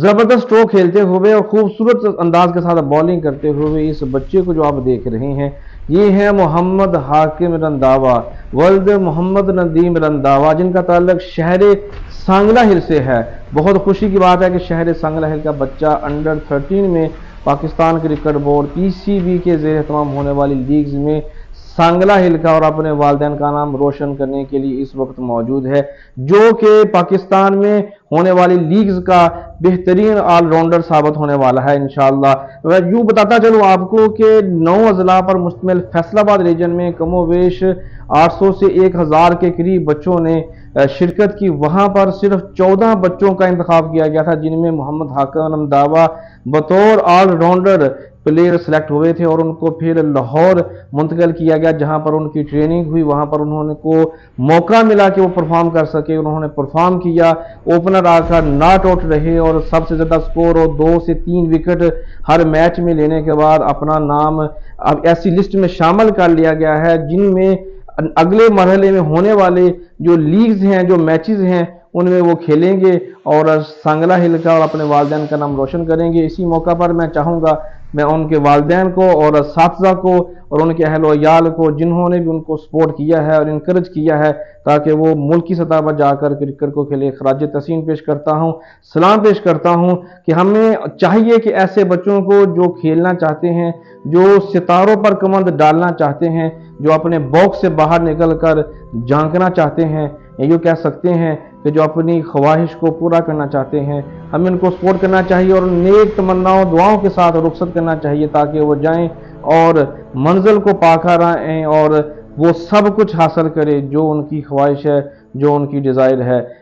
जबरदस्त स्ट्रोक खेलते हुए और खूबसूरत अंदाज के साथ बॉलिंग करते हुए इस बच्चे को जो आप देख रहे हैं, ये है मोहम्मद हाकिम रंधावा, वल्द मोहम्मद नदीम रंधावा, जिनका ताल्लुक शहर सांगला हिल से है। बहुत खुशी की बात है कि शहर सांगला हिल का बच्चा अंडर 13 में पाकिस्तान क्रिकेट बोर्ड पीसीबी के ज़ेर एहतमाम होने वाली लीग्स में सांगला हिल का और अपने वालिदैन का नाम रोशन करने के लिए इस वक्त मौजूद है, जो कि पाकिस्तान में होने वाली लीग्स का बेहतरीन ऑलराउंडर साबित होने वाला है इंशाअल्लाह। मैं यूँ बताता चलूँ आपको कि 9 अजला पर मुश्तमिल फैसलाबाद रीजन में कमोवेश 800 से 1000 के करीब बच्चों ने शिरकत की। वहाँ पर सिर्फ 14 बच्चों का इंतखाब किया गया था, जिनमें मोहम्मद हाकिम रंधावा बतौर ऑलराउंडर प्लेयर सेलेक्ट हुए थे और उनको फिर लाहौर मुंतकिल किया गया, जहां पर उनकी ट्रेनिंग हुई। वहां पर उन्होंने को मौका मिला कि वो परफॉर्म कर सके। उन्होंने परफॉर्म किया, ओपनर आकर नॉट आउट रहे और सबसे ज़्यादा स्कोर और 2 से 3 विकेट हर मैच में लेने के बाद अपना नाम अब ऐसी लिस्ट में शामिल कर लिया गया है जिनमें अगले मरहले में होने वाले जो लीग्स हैं, जो मैचेस हैं, उनमें वो खेलेंगे और सांगला हिल का और अपने वालिदैन का नाम रोशन करेंगे। इसी मौका पर मैं चाहूँगा, मैं उनके वालिदैन को और असातिज़ा को और उनके अहल वयाल को, जिन्होंने भी उनको सपोर्ट किया है और इनकरेज किया है ताकि वो मुल्की सतह पर जाकर क्रिकेट को खेले, खराज तहसीन पेश करता हूँ, सलाम पेश करता हूँ कि हमें चाहिए कि ऐसे बच्चों को जो खेलना चाहते हैं, जो सितारों पर कमंद डालना चाहते हैं, जो अपने बॉक्स से बाहर निकल कर झांकना चाहते हैं, यूँ कह सकते हैं कि जो अपनी ख्वाहिश को पूरा करना चाहते हैं, हमें उनको सपोर्ट करना चाहिए और नेक तमन्नाओं दुआओं के साथ रुखसत करना चाहिए ताकि वो जाएं और मंजिल को पाकर आएँ और वो सब कुछ हासिल करें जो उनकी ख्वाहिश है, जो उनकी डिज़ायर है।